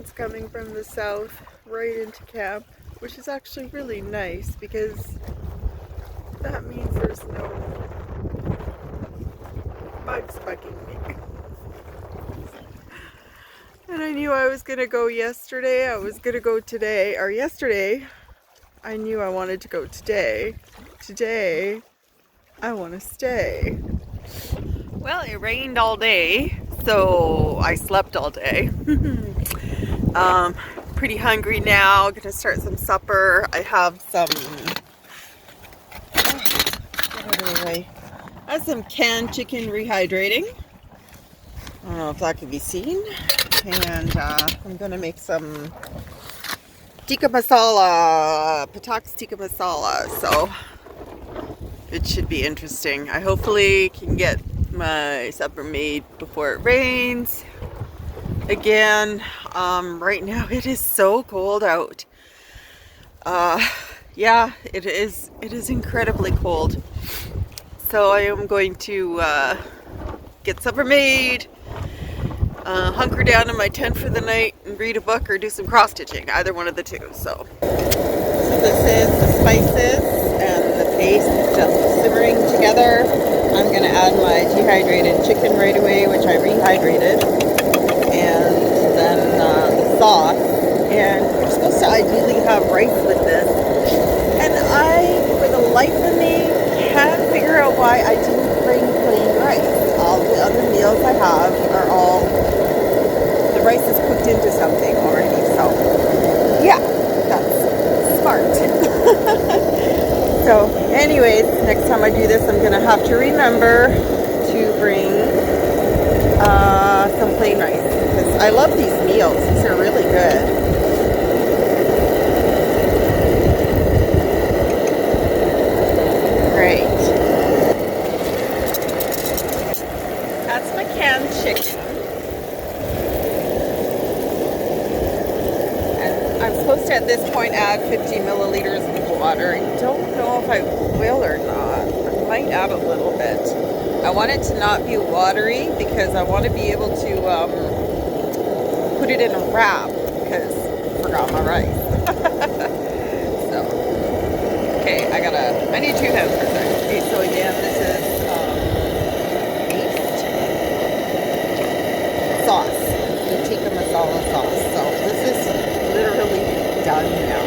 winds coming from the south right into camp, which is actually really nice because that means there's no bugs bugging me. And I knew I was going to go yesterday, I was going to go today, or yesterday I knew I wanted to go today. Today I want to stay. Well, it rained all day, so I slept all day. Pretty hungry now. Gonna start some supper. I have some. Get out of the way. I have some canned chicken rehydrating. I don't know if that can be seen. And I'm gonna make some tikka masala, Patak's tikka masala. So it should be interesting. I hopefully can get my supper made before it rains again. Right now it is so cold out. Yeah, it is incredibly cold. So I am going to get supper made, hunker down in my tent for the night and read a book or do some cross stitching, either one of the two. So this is the spices and the paste just simmering together. I'm gonna add my dehydrated chicken right away, which I rehydrated, and then the sauce. And we're supposed to ideally have rice with this. And I, for the life of me, can't figure out why I didn't bring plain rice. All the other meals I have are all, the rice is cooked into something already. So, yeah, that's smart. So, anyways, next time I do this, I'm going to have to remember to bring some plain rice. Because I love these meals. These are really good. That's my canned chicken. And I'm supposed to at this point add 50 milliliters of water. I don't know if I will or not. I might add a little bit. I want it to not be watery because I want to be able to put it in a wrap because I forgot my rice. So, okay, I need 2 hands for a second. Okay, so again, this is sauce, the tikka masala sauce. So this is literally done now.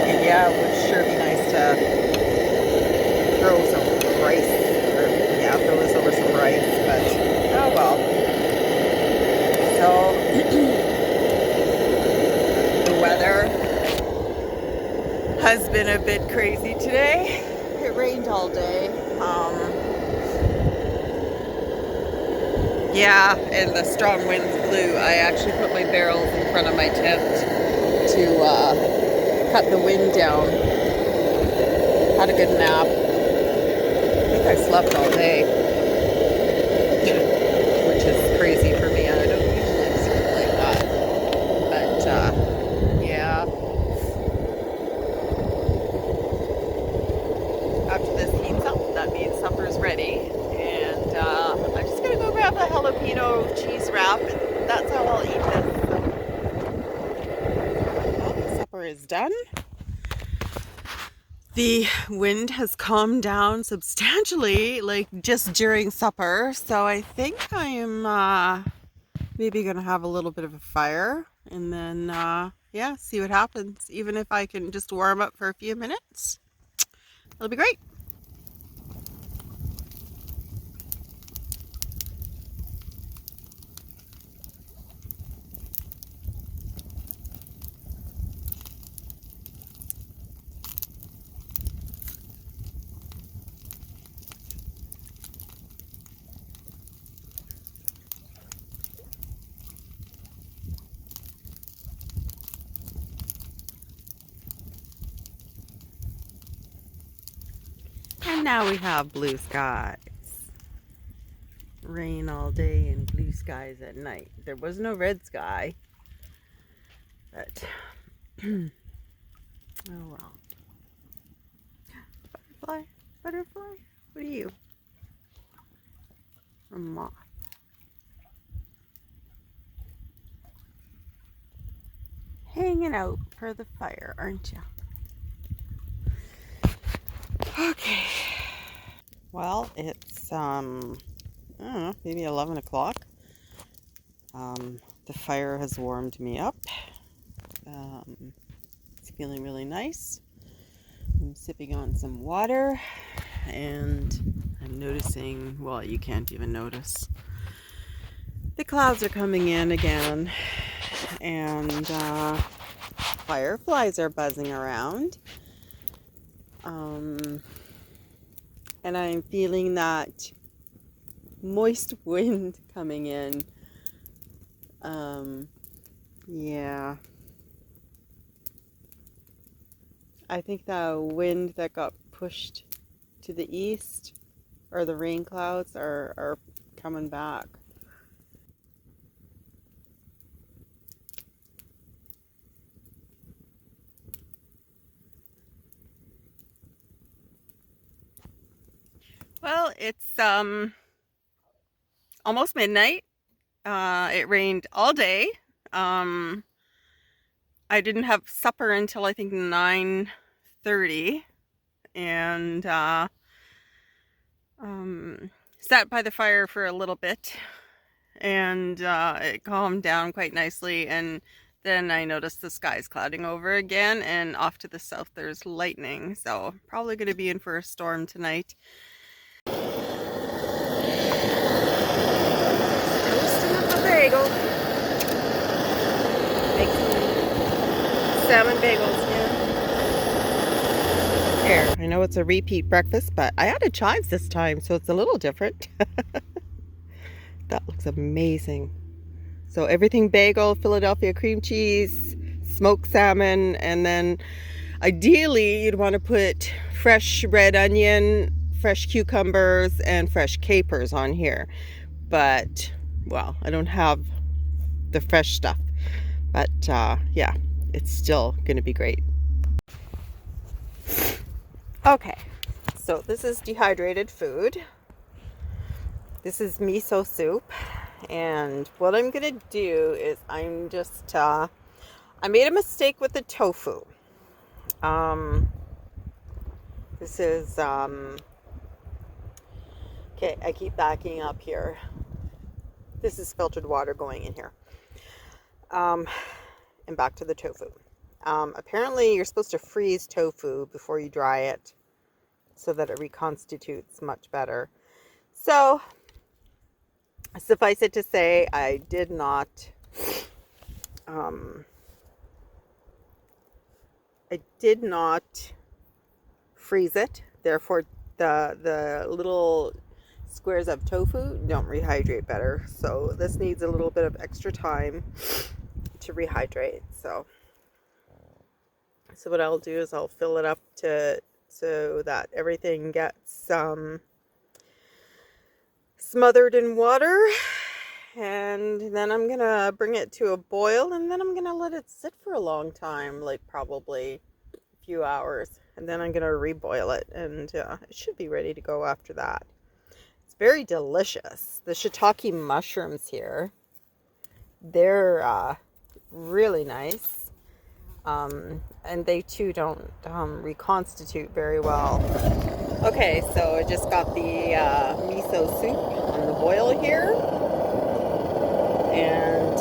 And yeah, it would sure be nice to throw some rice, or yeah, throw this over some rice, but oh well. So the weather has been a bit crazy today. It rained all day. Yeah, and the strong winds blew. I actually put my barrels in front of my tent to cut the wind down. Had a good nap. I think I slept all day, which is crazy for me. I don't usually sleep like that. But, yeah. After this heats up, that means supper's ready. And I'm just gonna go grab a jalapeno cheese wrap, and that's how I'll eat this. Well, supper is done. The wind has calmed down substantially, like just during supper. So I think I am maybe gonna have a little bit of a fire, and then yeah, see what happens. Even if I can just warm up for a few minutes, it'll be great. And now we have blue skies. Rain all day and blue skies at night. There was no red sky, but oh well. Butterfly, butterfly, what are you? A moth. hanging out for the fire, aren't you? Okay. Well, it's I don't know, maybe 11 o'clock. The fire has warmed me up. It's feeling really nice. I'm sipping on some water, and I'm noticing, well, you can't even notice. The clouds are coming in again, and fireflies are buzzing around. And I'm feeling that moist wind coming in. Yeah. I think the wind that got pushed to the east, or the rain clouds, are coming back. Well, it's almost midnight. It rained all day. I didn't have supper until I think 9:30, and sat by the fire for a little bit, and it calmed down quite nicely. And then I noticed the skies clouding over again, and off to the south there's lightning, so probably going to be in for a storm tonight. Toasting up a bagel. Make some salmon bagels, yeah. Here, I know it's a repeat breakfast, but I added chives this time, so it's a little different. That looks amazing. So everything bagel, Philadelphia cream cheese, smoked salmon, and then ideally you'd want to put fresh red onion, fresh cucumbers, and fresh capers on here. But, well, I don't have the fresh stuff. But yeah, it's still going to be great. Okay, so this is dehydrated food. This is miso soup. And what I'm going to do is I'm just, I made a mistake with the tofu. This is, okay, I keep backing up here. This is filtered water going in here. And back to the tofu. Apparently you're supposed to freeze tofu before you dry it so that it reconstitutes much better. So, suffice it to say, I did not freeze it. Therefore, the little squares of tofu don't rehydrate better. So this needs a little bit of extra time to rehydrate. So what I'll do is I'll fill it up so that everything gets smothered in water, and then I'm gonna bring it to a boil, and then I'm gonna let it sit for a long time, like probably a few hours, and then I'm gonna reboil it, and it should be ready to go after that. It's very delicious. The shiitake mushrooms here, they're really nice. And they too don't reconstitute very well. Okay, so I just got the miso soup on the boil here, and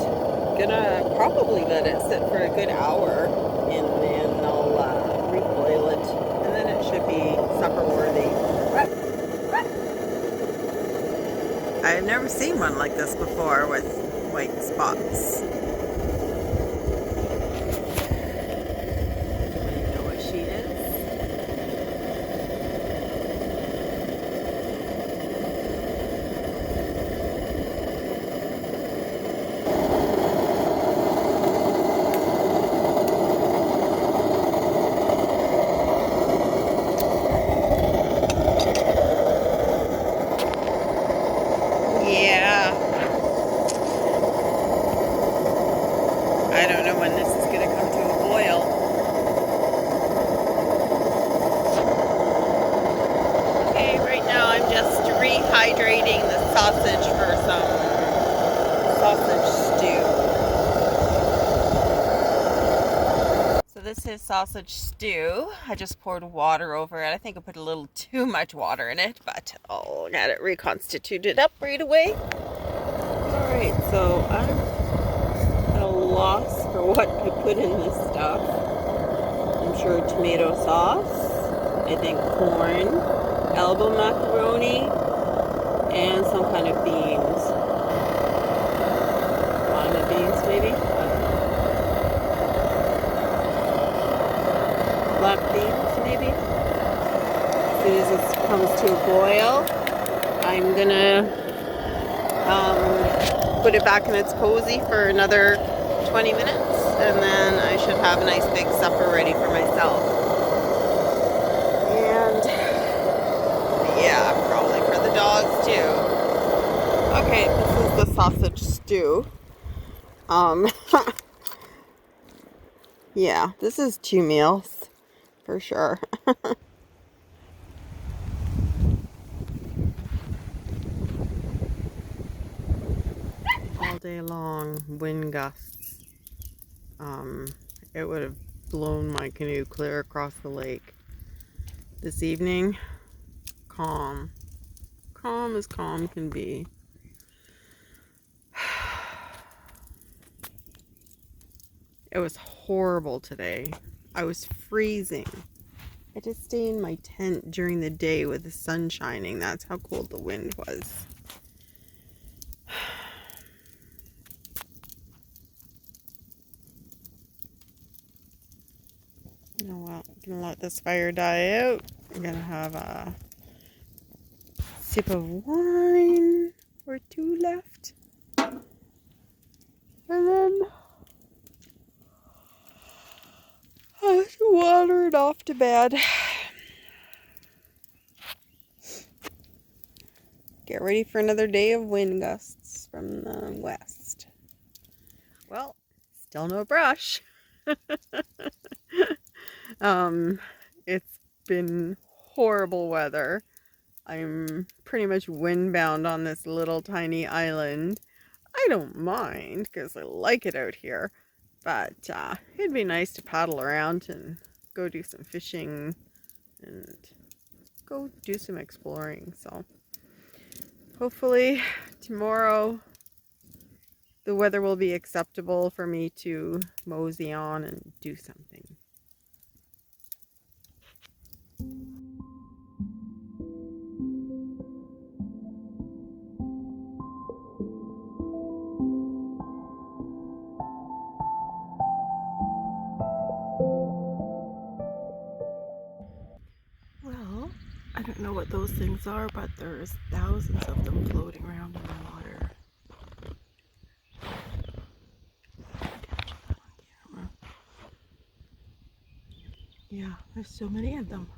gonna probably let it sit for a good hour, and then I'll reboil it, and then it should be supper worthy. I've never seen one like this before with white spots. I don't know when this is going to come to a boil. Okay, right now I'm just rehydrating the sausage for some sausage stew. is his sausage stew. I just poured water over it. I think I put a little too much water in it, but I'll get it reconstituted up right away. Alright, so I'm at a loss for what I put in this stuff. I'm sure tomato sauce, I think corn, elbow macaroni, and some kind of beans. Lima beans, maybe? Black beans, maybe? As soon as this comes to a boil, I'm gonna put it back in its cozy for another 20 minutes, and then I should have a nice big supper ready for myself. And yeah, probably for the dogs too. Okay, this is the sausage stew. Yeah, this is 2 meals for sure. All day long, wind gusts. It would have blown my canoe clear across the lake. This evening, calm. Calm as calm can be. It was horrible today. I was freezing. I had to stay in my tent during the day with the sun shining. That's how cold the wind was. You know what? I'm gonna let this fire die out. I'm gonna have a sip of wine or 2 left. And then I'll water it off to bed. Get ready for another day of wind gusts from the west. Well, still no brush. It's been horrible weather. I'm pretty much windbound on this little tiny island. I don't mind because I like it out here, but it'd be nice to paddle around and go do some fishing and go do some exploring. So hopefully tomorrow the weather will be acceptable for me to mosey on and do something. Well, I don't know what those things are, but there's thousands of them floating around in the water. Yeah, there's so many of them.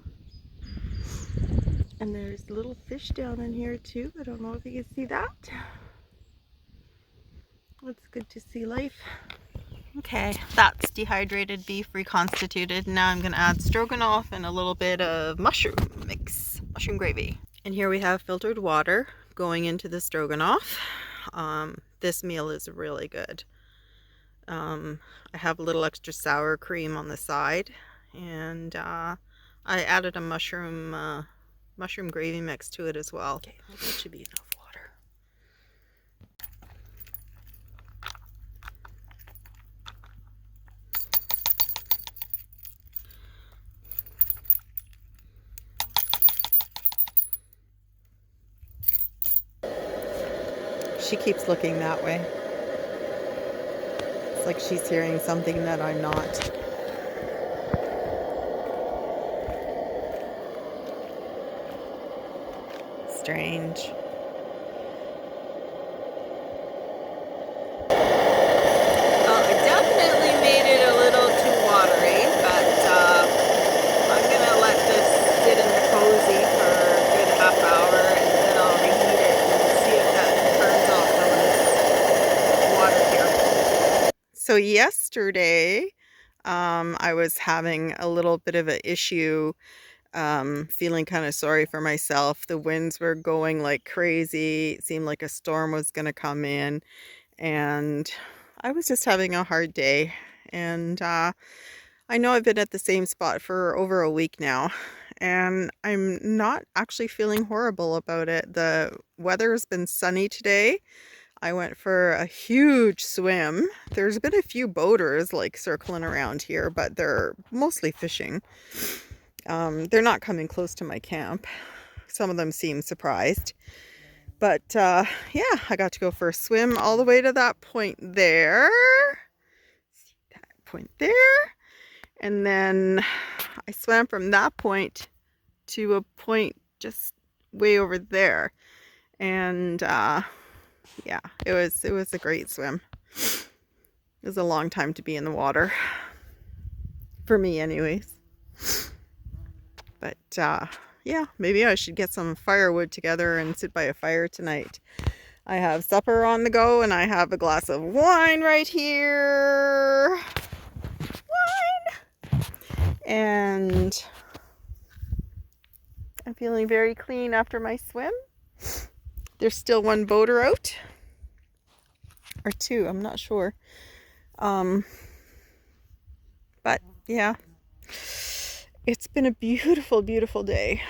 And there's little fish down in here too. I don't know if you can see that. It's good to see life. Okay, that's dehydrated beef reconstituted. Now I'm gonna add stroganoff and a little bit of mushroom mix, mushroom gravy. And here we have filtered water going into the stroganoff. This meal is really good. I have a little extra sour cream on the side, and I added a mushroom gravy mix to it as well. Okay, well, that should be enough water. She keeps looking that way. It's like she's hearing something that I'm not. Strange. Well, I definitely made it a little too watery, but I'm gonna let this sit in the cozy for a good half hour, and then I'll reheat it and see if that burns off some of this water here. So yesterday, I was having a little bit of an issue. Feeling kind of sorry for myself. The winds were going like crazy. It seemed like a storm was going to come in, and I was just having a hard day. And I know I've been at the same spot for over a week now, and I'm not actually feeling horrible about it. The weather has been sunny today. I went for a huge swim. There's been a few boaters like circling around here, but they're mostly fishing. They're not coming close to my camp. Some of them seem surprised. But yeah, I got to go for a swim all the way to that point there. See that point there? And then I swam from that point to a point just way over there. And yeah, it was a great swim. It was a long time to be in the water. For me anyways. But yeah, maybe I should get some firewood together and sit by a fire tonight. I have supper on the go and I have a glass of wine right here. Wine! And I'm feeling very clean after my swim. There's still one boater out. Or two, I'm not sure. But yeah, it's been a beautiful, beautiful day.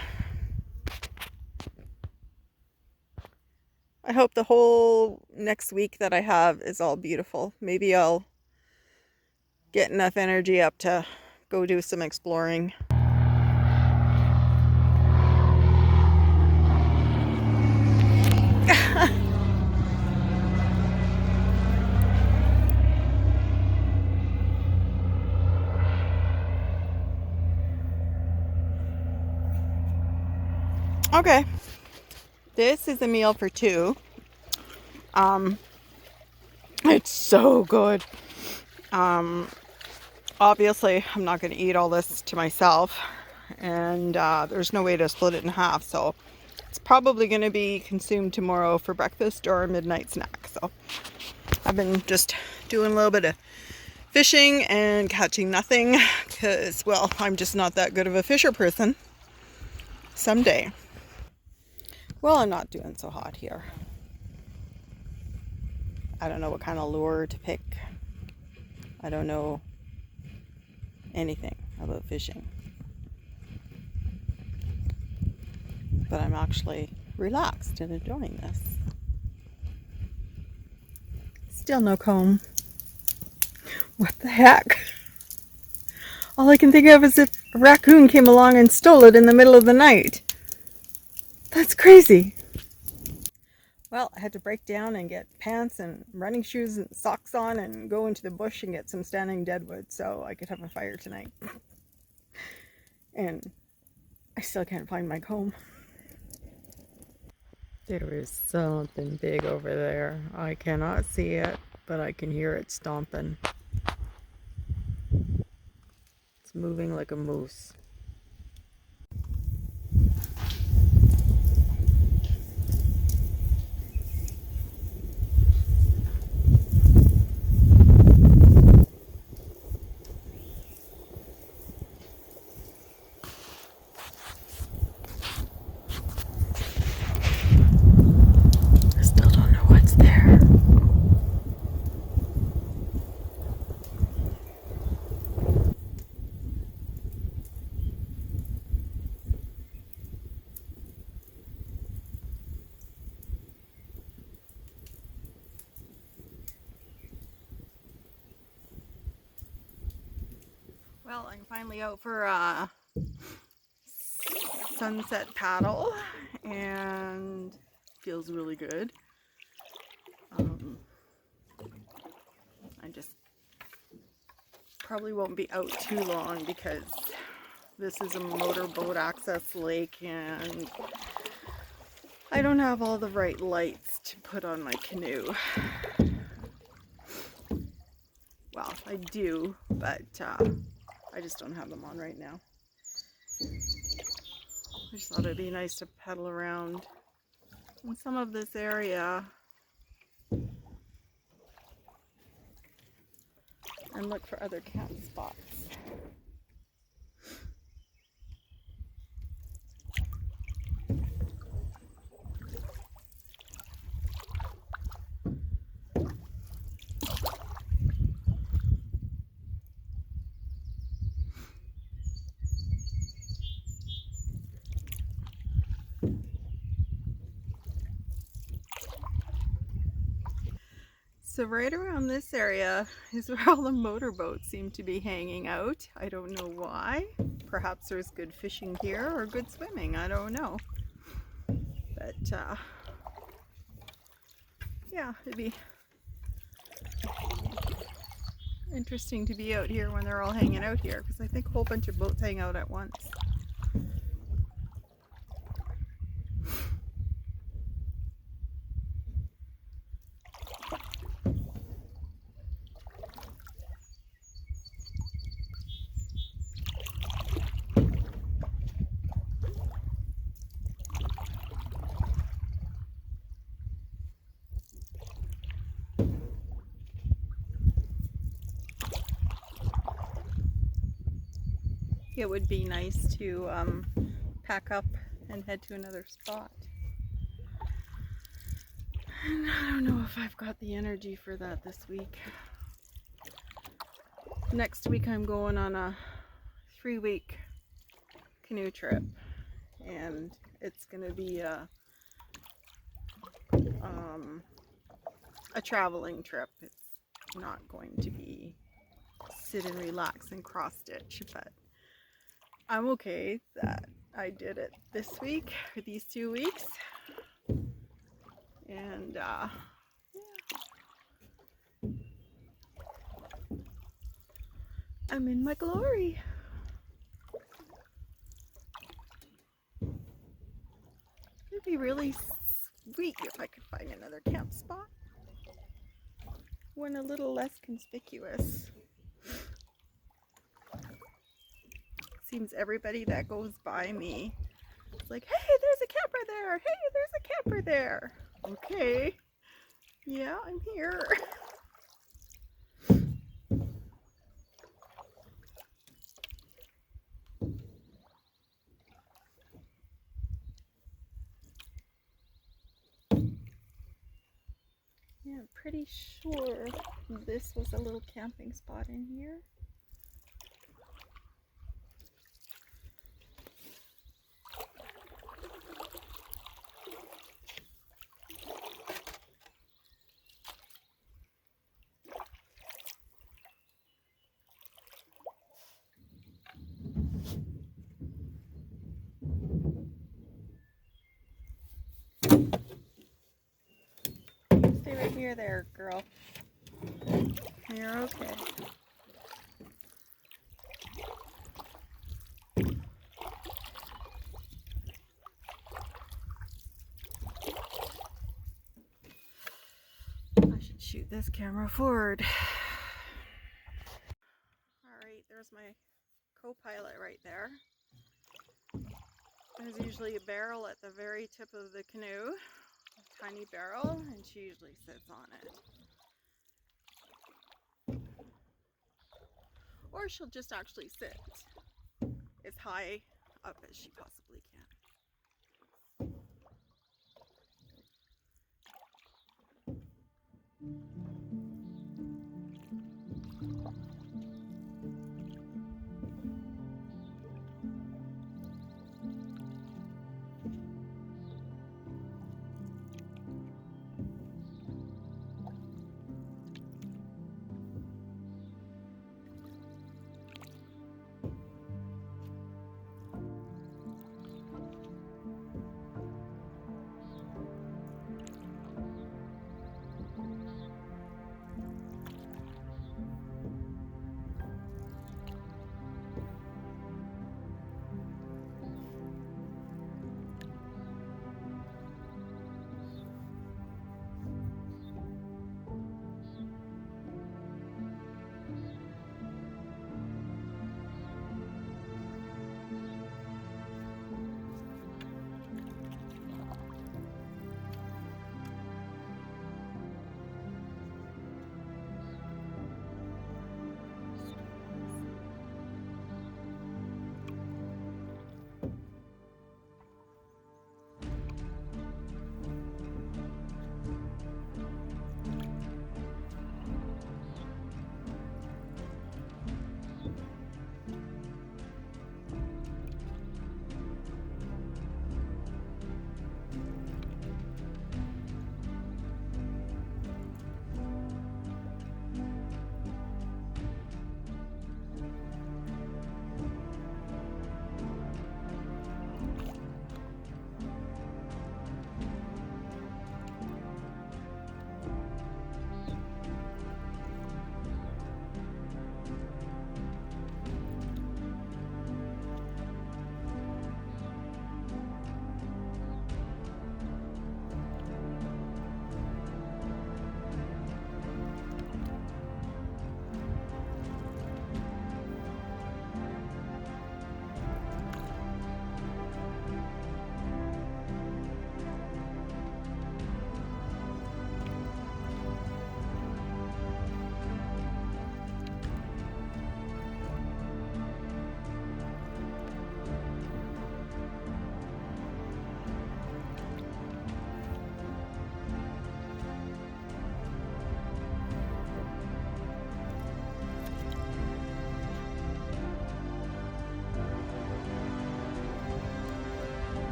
I hope the whole next week that I have is all beautiful. Maybe I'll get enough energy up to go do some exploring. Okay, this is a meal for two. It's so good. Obviously, I'm not going to eat all this to myself, and there's no way to split it in half, so it's probably going to be consumed tomorrow for breakfast or a midnight snack. So I've been just doing a little bit of fishing and catching nothing because, well, I'm just not that good of a fisher person. Someday. Well, I'm not doing so hot here. I don't know what kind of lure to pick. I don't know anything about fishing. But I'm actually relaxed and enjoying this. Still no comb. What the heck? All I can think of is if a raccoon came along and stole it in the middle of the night. That's crazy. Well, I had to break down and get pants and running shoes and socks on and go into the bush and get some standing deadwood so I could have a fire tonight. And I still can't find my comb. There is something big over there. I cannot see it, but I can hear it stomping. It's moving like a moose. I still don't know what's there. Well, I'm finally out for a sunset paddle and feels really good. I just probably won't be out too long because this is a motorboat access lake and I don't have all the right lights to put on my canoe. Well, I do, but I just don't have them on right now. I just thought it'd be nice to paddle around in some of this area and look for other camp spots. So right around this area is where all the motorboats seem to be hanging out. I don't know why. Perhaps there's good fishing here or good swimming. I don't know. But yeah, it'd be interesting to be out here when they're all hanging out here, because I think a whole bunch of boats hang out at once. It would be nice to pack up and head to another spot. And I don't know if I've got the energy for that this week. Next week I'm going on a 3-week canoe trip, and it's going to be a traveling trip. It's not going to be sit and relax and cross stitch, but I'm okay that I did it this week, or these 2 weeks, and yeah. I'm in my glory. It'd be really sweet if I could find another camp spot. One a little less conspicuous. Seems everybody that goes by me is like, hey, there's a camper there. Hey, there's a camper there. Okay. Yeah, I'm here. Yeah, I'm pretty sure this was a little camping spot in here. Stay right here there, girl. You're okay. I should shoot this camera forward. Alright, there's my co-pilot right there. There's usually a barrel at the very tip of the canoe, a tiny barrel, and she usually sits on it. Or she'll just actually sit as high up as she possibly can.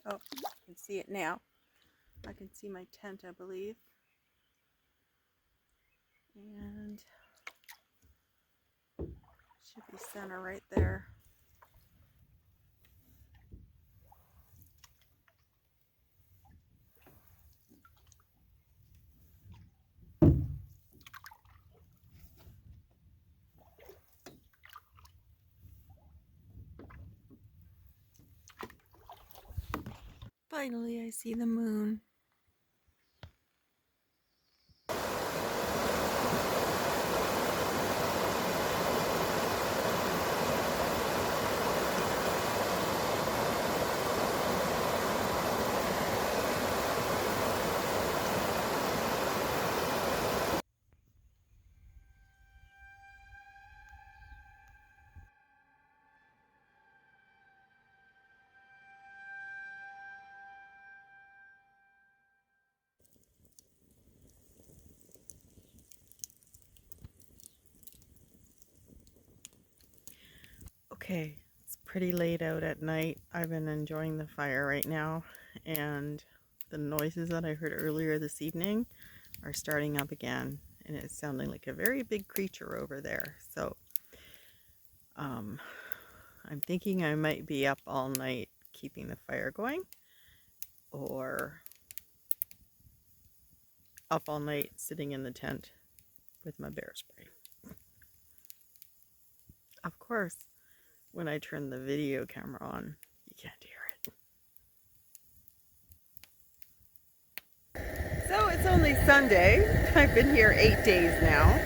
Oh, I can see it now. I can see my tent, I believe. And should be center right there. Finally, I see the moon. Okay, it's pretty late out at night. I've been enjoying the fire right now, and the noises that I heard earlier this evening are starting up again, and it's sounding like a very big creature over there. So, I'm thinking I might be up all night keeping the fire going, or up all night sitting in the tent with my bear spray. Of course, when I turn the video camera on, you can't hear it. So it's only Sunday. I've been here 8 days now.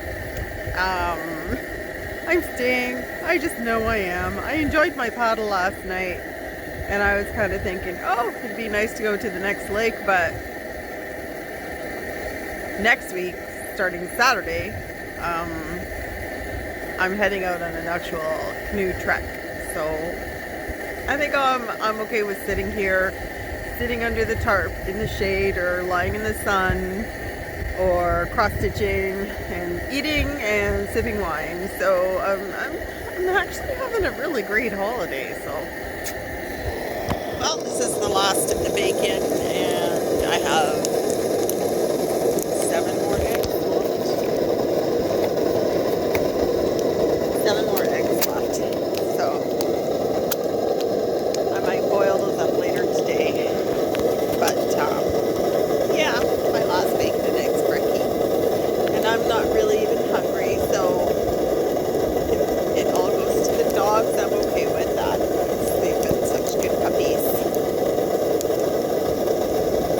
I'm staying. I just know I am. I enjoyed my paddle last night, and I was kind of thinking, oh, it'd be nice to go to the next lake, but next week, starting Saturday, I'm heading out on an actual canoe trek. So I think I'm okay with sitting here, sitting under the tarp in the shade, or lying in the sun, or cross-stitching and eating and sipping wine. So I'm actually having a really great holiday. So, well, this is the last of the bacon, and I have 7 more eggs left. 7 more eggs left. So I might boil those up later today. But yeah, my last bacon and eggs brekkie. And I'm not really even hungry, so if it all goes to the dogs, I'm okay with that. They've been such good puppies.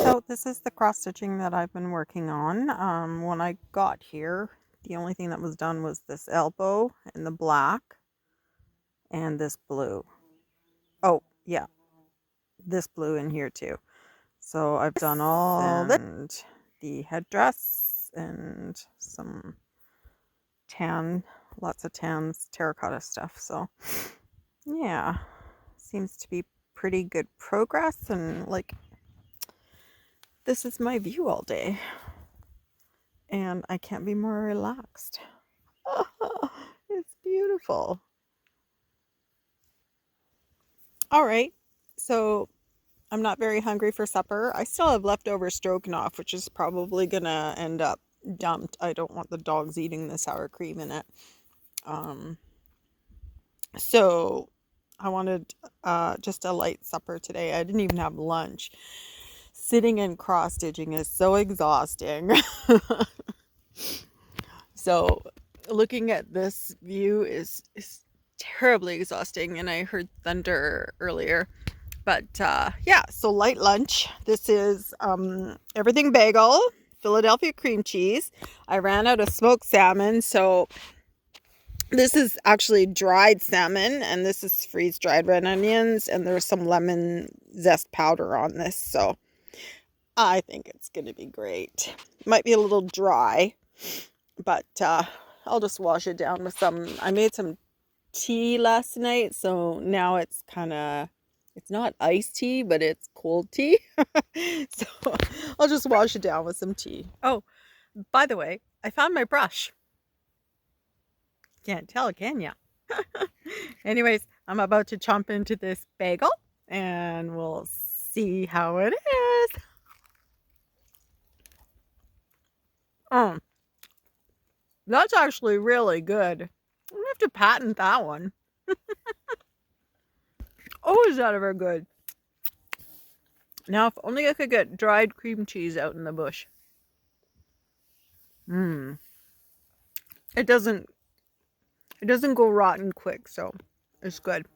So this is the cross stitching that I've been working on. When I got here, the only thing that was done was this elbow in the black and this blue. Oh, yeah, this blue in here too. So I've done all that, and the headdress, and some tan, lots of tans, terracotta stuff. So yeah, seems to be pretty good progress, and like, this is my view all day, and I can't be more relaxed. It's beautiful. All right, so I'm not very hungry for supper. I still have leftover stroganoff, which is probably gonna end up dumped. I don't want the dogs eating the sour cream in it. So I wanted just a light supper today. I didn't even have lunch. Sitting and cross stitching is so exhausting. So looking at this view is terribly exhausting, and I heard thunder earlier. But yeah, so light lunch. This is everything bagel, Philadelphia cream cheese. I ran out of smoked salmon, so this is actually dried salmon, and this is freeze-dried red onions, and there's some lemon zest powder on this, so I think it's going to be great. Might be a little dry, but I'll just wash it down with some. I made some tea last night, so now it's kind of, it's not iced tea, but it's cold tea. So I'll just wash it down with some tea. Oh, by the way, I found my brush. Can't tell, can ya? Anyways, I'm about to chomp into this bagel, and we'll see how it is. That's actually really good. I'm gonna have to patent that one. Oh, is that ever good? Now, if only I could get dried cream cheese out in the bush. It doesn't go rotten quick, so it's good.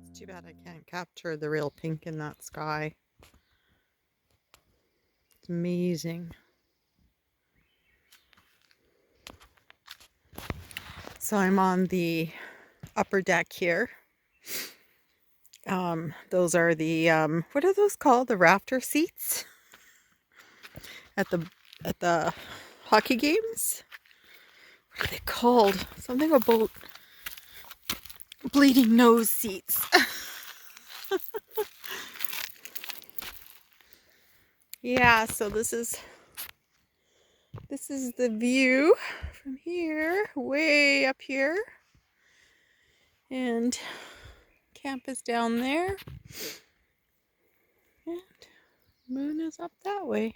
It's too bad I can't capture the real pink in that sky. It's amazing. So I'm on the upper deck here. Those are the what are those called? The rafter seats at the hockey games. What are they called? Something about bleeding nose seats. Yeah, so this is the view from here, way up here. And camp is down there. And moon is up that way.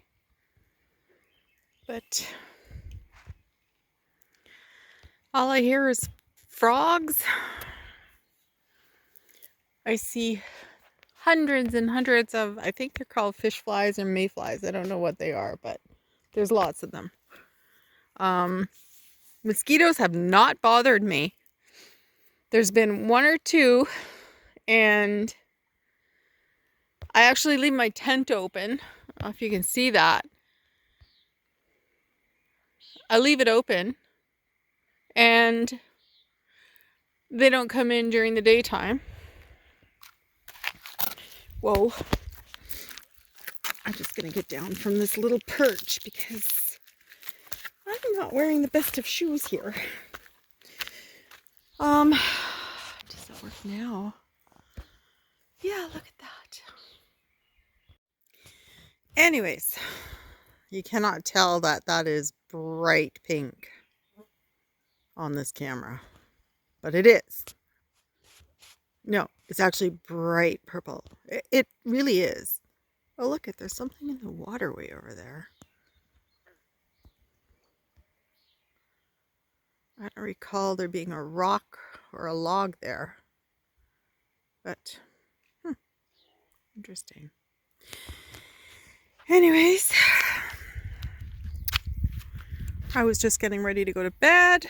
But all I hear is frogs. I see hundreds and hundreds of, I think they're called fish flies or mayflies. I don't know what they are, but there's lots of them. Mosquitoes have not bothered me. There's been one or two, and I actually leave my tent open. I don't know if you can see that. I leave it open, and they don't come in during the daytime. Whoa. I'm just going to get down from this little perch because I'm not wearing the best of shoes here. Does that work now? Yeah, look at that. Anyways, you cannot tell that is bright pink on this camera, but it is. No, it's actually bright purple. It really is. Oh, look, there's something in the waterway over there. I don't recall there being a rock or a log there, but interesting. Anyways, I was just getting ready to go to bed.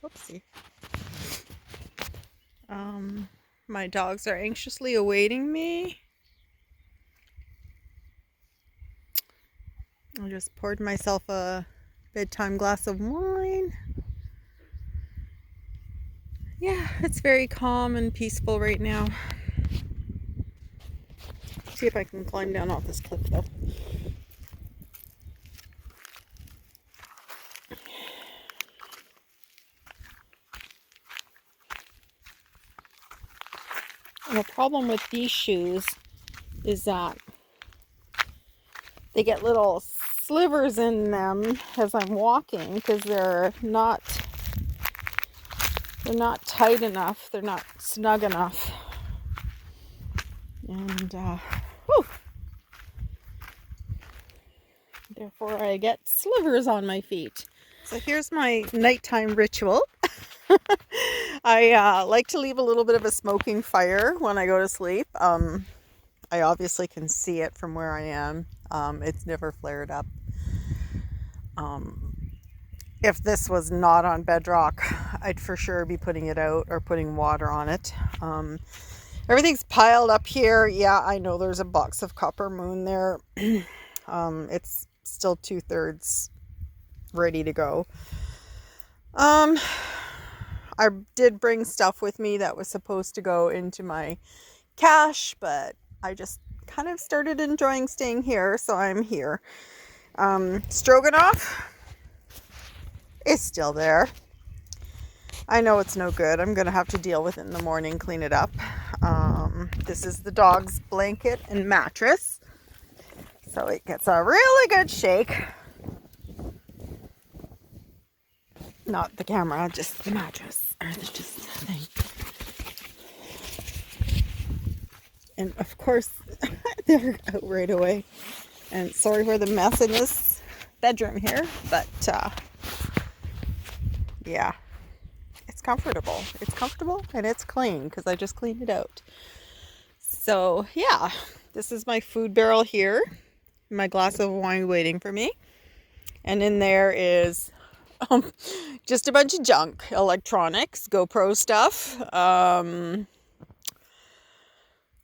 Whoopsie. My dogs are anxiously awaiting me. I just poured myself a bedtime glass of wine. Yeah, it's very calm and peaceful right now. See if I can climb down off this cliff though. And the problem with these shoes is that they get little slivers in them as I'm walking because they're not tight enough. They're not snug enough. And therefore I get slivers on my feet. So here's my nighttime ritual. I like to leave a little bit of a smoking fire when I go to sleep. I obviously can see it from where I am. It's never flared up. If this was not on bedrock, I'd for sure be putting it out or putting water on it. Everything's piled up here. Yeah, I know there's a box of copper moon there. It's still 2/3 ready to go. I did bring stuff with me that was supposed to go into my cache, but I just kind of started enjoying staying here, so I'm here. Stroganoff is still there. I know it's no good. I'm gonna have to deal with it in the morning, clean it up. This is the dog's blanket and mattress, so it gets a really good shake. Not the camera, just the mattress. It's just the thing. And of course, they're out right away. And sorry for the mess in this bedroom here, but yeah, it's comfortable. It's comfortable and it's clean because I just cleaned it out. So yeah, this is my food barrel here. My glass of wine waiting for me. And in there is just a bunch of junk, electronics, GoPro stuff.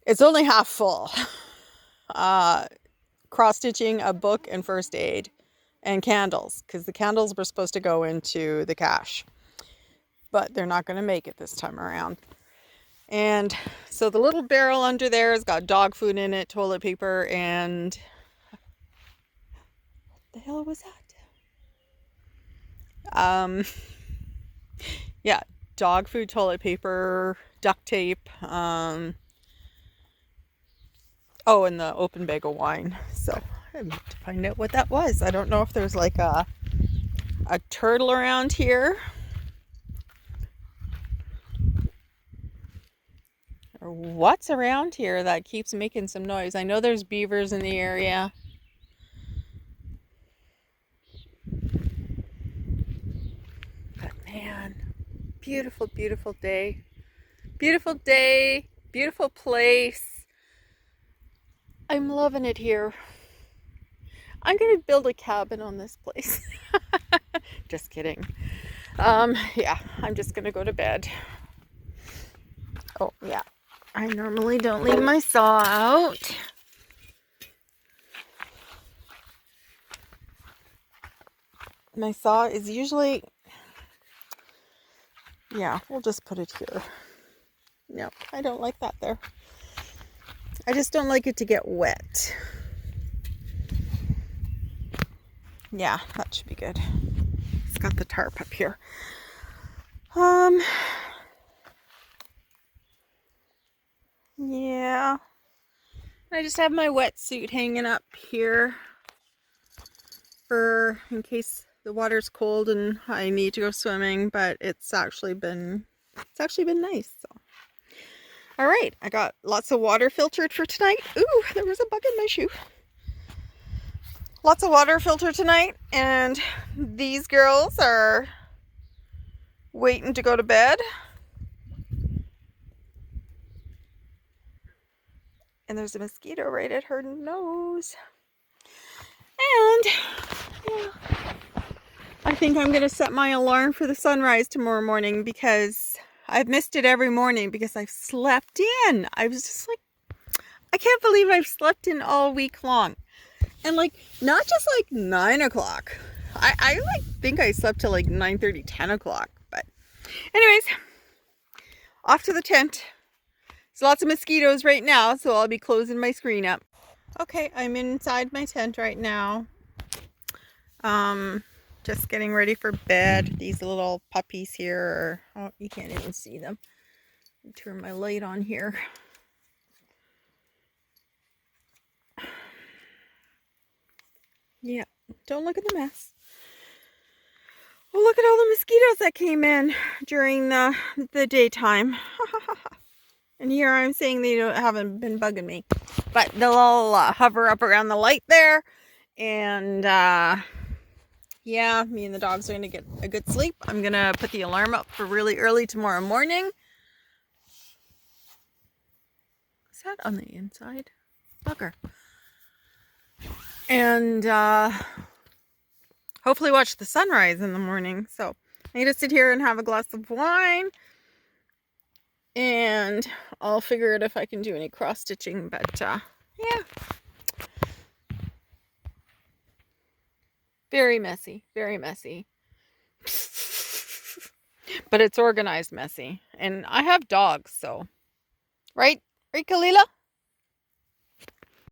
It's only half full. Cross-stitching, a book, and first aid, and candles, because the candles were supposed to go into the cache, but they're not going to make it this time around. And so the little barrel under there has got dog food in it, toilet paper, and what the hell was that? Yeah, dog food, toilet paper, duct tape, oh, and the open bag of wine. So I have to find out what that was. I don't know if there's like a turtle around here, or what's around here that keeps making some noise. I know there's beavers in the area. But man, beautiful, beautiful day. Beautiful day, beautiful place. I'm loving it here. I'm going to build a cabin on this place. Just kidding. Yeah, I'm just going to go to bed. Oh, yeah. I normally don't leave my saw out. My saw is usually... Yeah, we'll just put it here. No, I don't like that there. I just don't like it to get wet. Yeah, that should be good. It's got the tarp up here. Yeah. I just have my wetsuit hanging up here for in case the water's cold and I need to go swimming, but it's actually been nice. So. All right, I got lots of water filtered for tonight. Ooh, there was a bug in my shoe. Lots of water filtered tonight, and these girls are waiting to go to bed. And there's a mosquito right at her nose. And yeah, I think I'm going to set my alarm for the sunrise tomorrow morning because I've missed it every morning because I've slept in. I was just like, I can't believe I've slept in all week long. And like, not just like 9 o'clock. I like think I slept till like 9:30, 10 o'clock. But anyways, off to the tent. There's lots of mosquitoes right now, so I'll be closing my screen up. Okay, I'm inside my tent right now. Just getting ready for bed. These little puppies here are, oh, you can't even see them. Turn my light on here. Yeah, don't look at the mess. Oh, look at all the mosquitoes that came in during the daytime. And here I'm saying they haven't been bugging me. But they'll all hover up around the light there. And yeah, me and the dogs are going to get a good sleep. I'm going to put the alarm up for really early tomorrow morning. Is that on the inside? Bugger. And hopefully watch the sunrise in the morning. So I need to sit here and have a glass of wine, and I'll figure out if I can do any cross stitching. But yeah, very messy, very messy. But it's organized messy, and I have dogs, so right, Kalila?